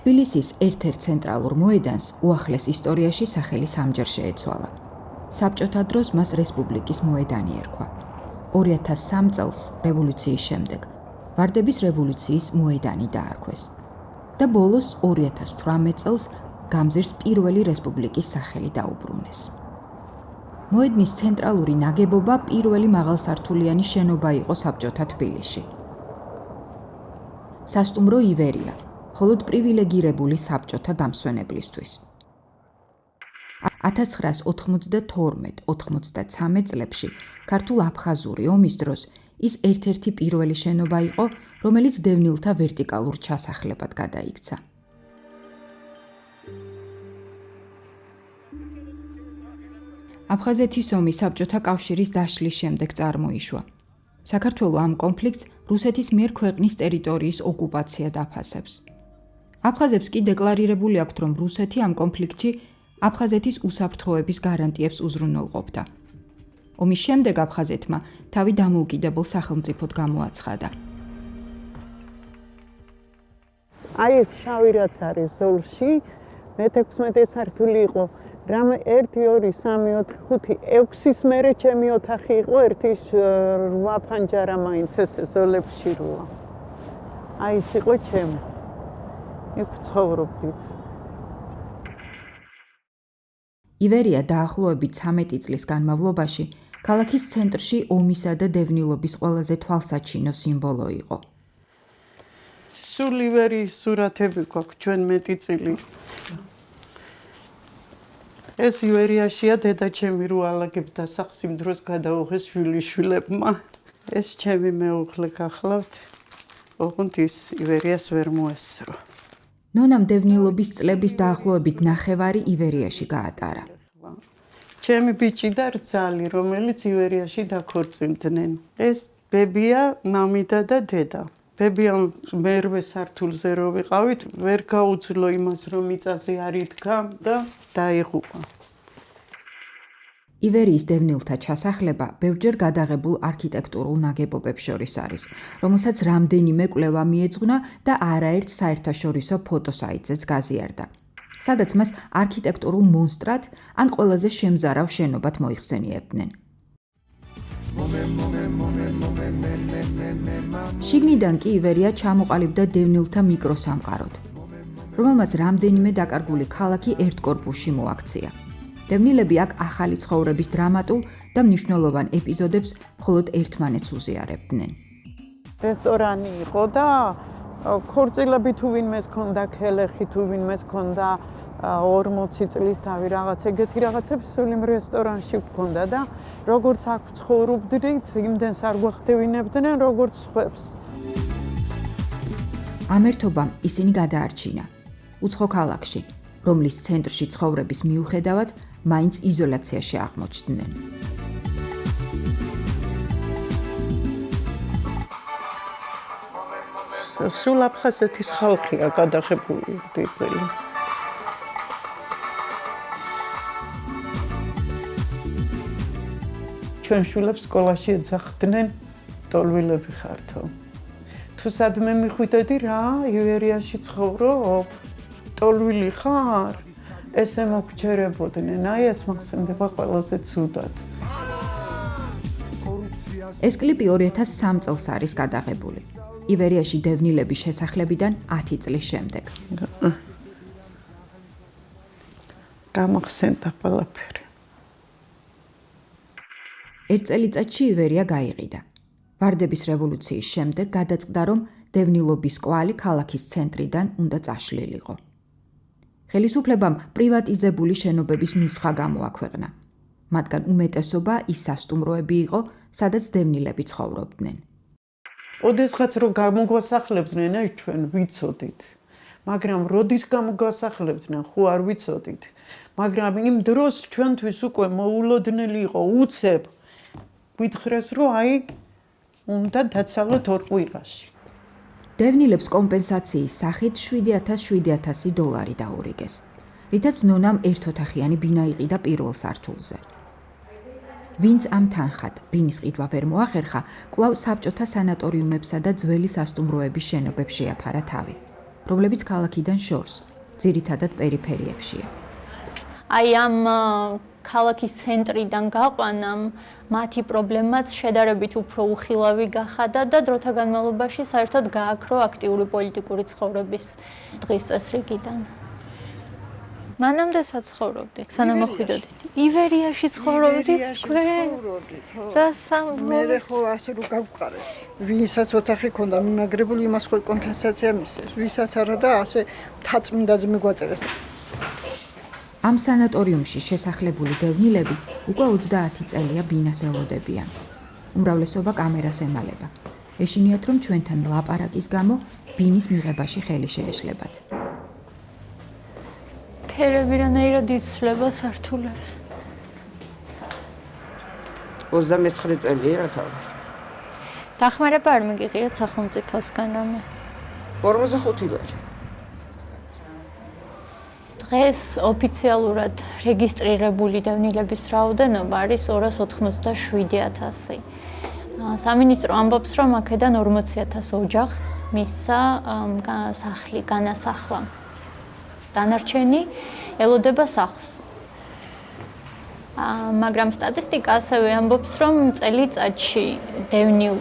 თბილისის ერთ-ერთ ცენტრალურ მოედანს უახლეს ისტორიაში სახელი სამჯერ შეეცვალა. საბჭოთა დროს მას რესპუბლიკის მოედანი ერქვა. 2003 წელს რევოლუციის შემდეგ ვარდების რევოლუციის მოედანი დაარქვეს და ბოლოს 2018 წელს გამზირს პირველი რესპუბლიკის სახელი დაუბრუნეს. მოედნის ცენტრალური ნაგებობა პირველი მაღალსართულიანი შენობა იყო საბჭოთა თბილისში. სასტუმრო Iveria, მხოლოდ პრივილეგირებული საბჭოთა დამსვენებლისთვის. 1992-93 წლებში ქართულ-აფხაზური ომის დროს ის ერთ-ერთი პირველი შენობა იყო, რომელიც დევნილთა ვერტიკალურ ჩასახლებად გადაიქცა. აფხაზეთის ომი საბჭოთა კავშირის დაშლის შემდეგ წარმოიშვა. საქართველო ამ კონფლიქტს რუსეთის მიერ ქვეყნის ტერიტორიის ოკუპაცია დაფასებს. აფხაზებს კი დეკლარირებული აქვთ, რომ რუსეთი ამ კონფლიქტში აფხაზეთის უსაფრთხოების გარანტიებს უზრუნველყოფდა. ომის შემდეგ აფხაზეთმა თავი დამოუკიდებელ სახელმწიფოდ გამოაცხადა. აი ეს შავი რაც არის ზოლში, მე-16 სართული იყო. რამ 1 2 3 4 5 6-ის მერე ჩემი ოთახი იყო, 8 ფანჯარა მაინც ეს ზოლებში როა. აი ეს იყო ჩემი. იქ ცხოვრობდით. Iveria დაახლოებით 13 წლის განმავლობაში ქალაქის ცენტრში ომისა და დევნილობის ყველაზე თვალსაჩინო სიმბოლო იყო. სულ Iverიის სურათები გვაქვს ჩვენ მეტი წილი. ეს Iveriაშია დედა ჩემი რო ალაგებდა სახს იმ დროს გადაუღეს შვილიშვილებმა. ეს ჩემი მეუღლე გახლავთ. ოღონდ ის Iveriას ვერ მოესწრო. Nonam დევნილობის წლების დაახლოებით 9 Iveriaში გაატარა. ჩემი ბიჭი და რძალი, რომელიც Iveriaში დაქორწინდნენ. ეს ბებია, მამიდა და დედა. ბებია მერვე სართულზე რო ვიყავით, ვერ გაუძლო იმას, რომ მიწაზე არ იდგა და დაიღუპა. Iverიის დევნილთა ჩასახლება ბევრჯერ გადაღებულ არქიტექტურულ ნაგებობებს შორის არის, რომელსაც რამდენიმე კვლევა მიეძღვნა და არაერთ საერთაშორისო ფოტოსაიტზეც გაზიარდა, სადაც მას არქიტექტურულ მონსტრად ან ყველაზე შემზარავ შენობად მოიხსენიებდნენ. შიგნიდან კი Iveria ჩამოყალიბდა დევნილთა მიკროსამყაროდ, რომელმაც რამდენიმე დაკარგული ქალაქი ერთ კორპუსში მოაქცია. დევნილები აქ ახალი ცხოვრების დრამატულ და მნიშვნელოვან ეპიზოდებს მხოლოდ ერთმანეთს უზიარებდნენ. რესტორანი იყო და ქორწილები თუ ვინმეს ქონდა, ქელეხი თუ ვინმეს ქონდა 40 წლის თავი რაღაც ეგეთი რაღაცები სულ იმ რესტორანში გქონდა და როგორც აქ ცხოვრობდით, იმდენს არ გვახდევინებდნენ როგორც ხვებს. ამ ერთობამ ისინი გადაარჩინა უცხო ქალაქში, რომლის ცენტრში ცხოვრების მიუხედავად მაინც იზოლაციაში აღმოჩნდნენ. სულ აფხაზეთის ხალხია გადაღებული დიძელი. ჩვენ შვილებს სკოლაში ეძახდნენ ტოლვილები ხართო. თუ სადმე მიხვიდედი რა, Iveriaში ცხოვრობ, ტოლვილი ხარ? ესე მოგჯერებოდნენ, აი ეს მახსენდება ყველაზე ცუდად. ეს კლიპი 2003 წელს არის გადაღებული. Iveriaში დევნილების შესახლებიდან 10 წლის შემდეგ. გამახსენდა ყველაფერი. ერთ წელიწადში Iveria გაიყიდა. ვარდების რევოლუციის შემდეგ გადაწყდა, რომ დევნილობის კვალი ქალაქის ცენტრიდან უნდა წაშლილიყო. ხელისუფლებამ პრივატიზებული შენობების ნუსხა გამოაქვეყნა. მათგან უმეტესობა ის სასტუმროები იყო, სადაც დევნილები ცხოვრობდნენ. ოდესღაც რო გამოგვასახლებდნენ, აი ჩვენ ვიცოდით. მაგრამ როდის გამოგვასახლებდნენ, ხო არ ვიცოდით. მაგრამ იმ დროს ჩვენთვის უკვე მოულოდნელი იყო უცებ. ვითხრეს, რომ აი უნდა დაცალოთ 2 კვირაში. დევნილებს კომპენსაციის სახით $7,000 დაურიგეს, რითაც Nonam ერთოთახიანი ბინა იყიდა პირველ სართულზე. ვინც ამ თანხად ბინის ყიდვა ვერ მოახერხა, კვლავ საბჭოთა სანატორიუმებსა და ძველი სასტუმროების შენობებს შეაფარა თავი, რომლებიც ქალაქიდან შორს, ძირითადად პერიფერიებშია. აი ამ ქალაქის ცენტრიდან გაყვანამ მათი პრობლემაც შედარებით უფრო უხილავი გახადა და დროთა განმავლობაში საერთოდ გააქრო აქტიური პოლიტიკური ცხოვრების დღის წესრიგიდან. მანამდე საცხოვრობდით, სანამ მოხვიდოდით. ივერიაში ცხოვრობდით თქვენ? და მე ხო ასე რომ გავყარეს. ვისაც ოთახი ქონდა მიმაგრებული, იმას ხო კომპენსაცია მისცეს. ვისაც არა და ასე თაწმინდაზე მიგვაწერეს. ამ სანატორიუმში შესახლებული დევნილები უკვე 30 წელია ბინას ელოდებიან. უმრავლესობა კამერას ემალება. ეშინიათ, რომ ჩვენთან ლაპარაკის გამო ბინის მიღებაში ხელი შეეშლებათ. ფერები რანაირად იცვლება სართულებს. 29 წელია ხა. დახმარება არ მიგიღიათ სახელმწიფოსგან რამე? 45 ლარი. დღეს ოფიციალურად რეგისტრირებული დევნილების რაოდენობა არის 287,000. სამინისტრო ამბობს, რომ აქედან 40,000 ოჯახს მისცა სახლი განასახლა. დანარჩენი ელოდება სახლს. მაგრამ სტატისტიკა ასევე ამბობს, რომ წელიწადში დევნილ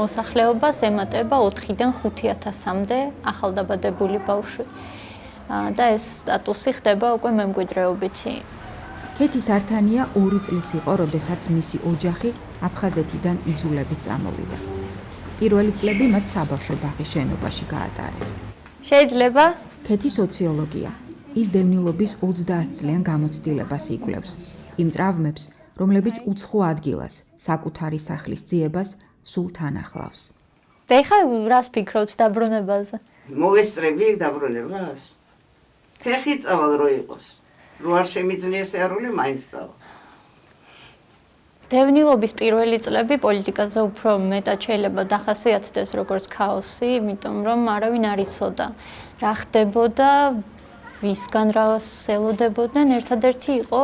მოსახლეობას ემატება 4-დან 5,000-მდე ახალდაბადებული ბავშვი. და ეს სტატუსი ხდება უკვე მემკვიდრეობითი. ქეთის ართანია 2 წლის იყო, როდესაც მისი ოჯახი აფხაზეთიდან იძულებით წამოვიდა. პირველი წლები მათ საბავშვო ბაღის შენობაში გაატარეს. შეიძლება? ქეთი სოციოლოგია. ის დევნილობის 30 წლიან გამოცდილებას იკვლევს. იმ ტრავმებს, რომლებიც უცხო ადგილას, საკუთარი სახლის ძიებას სულ თან ახლავს. და ეხლა რას ფიქრობთ დაბრუნებაზე? მოვესწრები ეგ დაბრუნებას. ფეხი წავალ რო იყოს. რო არ შემიძლია სიარული, მაინც წავალ. დევნილობის პირველი წლები პოლიტიკაზე უფრო მეტად შეიძლება დახასიათდეს როგორც ქაოსი, იმიტომ რომ არავინ არ იცოდა რა ხდებოდა, ვისგან რას ელოდებოდნენ. ერთადერთი იყო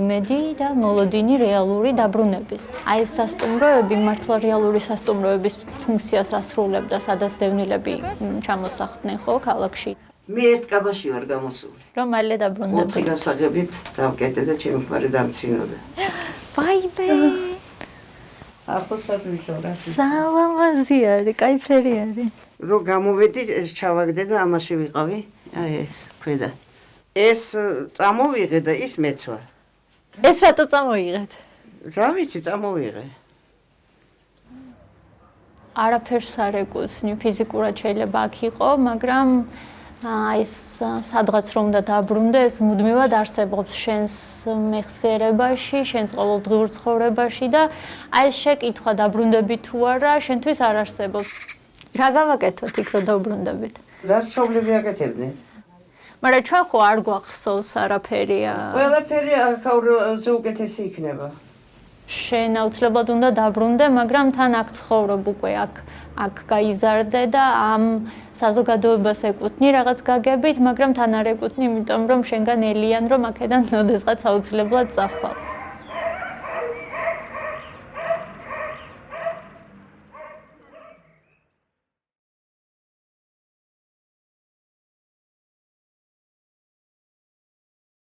იმედი და მოლოდინი რეალური დაბრუნების. აი ეს სასტუმროები მართლა რეალური სასტუმროების ფუნქციას ასრულებდა, სადაც დევნილები ჩამოსახლდნენ ხო ქალაქში. მე ერთ კაბაში ვარ გამოსული. რომ მალე დაბრუნდებოდნენ. 4 გასაღებით დავკეტე და ჩემი ხვარი დამცინოდა. ვაიმე! ახლოსად ვიცოდი. სალამაზი არის, кайფერი არის. რო გამოვედი, ეს ჩავაგდე და ამაში ვიყავი. აი ეს ქვედა. ეს წამოვიღე და ის მეცვა. ეს რატო წამოიღეთ? რა ვიცი, წამოვიღე. არაფერს არ ეკუთვნი, ფიზიკურად შეიძლება აქ იყო, მაგრამ ეს სადღაც რომ უნდა დაბრუნდე, ეს მუდმივად არსებობს შენს მეხსიერებაში, შენს ყოველდღიურ ცხოვრებაში და აი ეს შეკითხვა დაბრუნდები თუ არა, შენთვის არ არსებობს. რა გავაკეთოთ იქ რომ დაბრუნდებით? რას მშობლები აკეთებდნენ? მაგრამ ჩვენ ხო არ გვახსოვს არაფერი. ყველაფერი აქაურზე უკეთესი იქნება. შენ აუცილებლად უნდა დაბრუნდე, მაგრამ თან აქ ცხოვრობ უკვე, აქ გაიზარდე და ამ საზოგადოებას ეკუთვნი რაღაც გაგებით, მაგრამ თან არ ეკუთვნი, იმიტომ რომ შენგან ელიან, რომ აქედან ოდესღაც აუცილებლად წახვალ.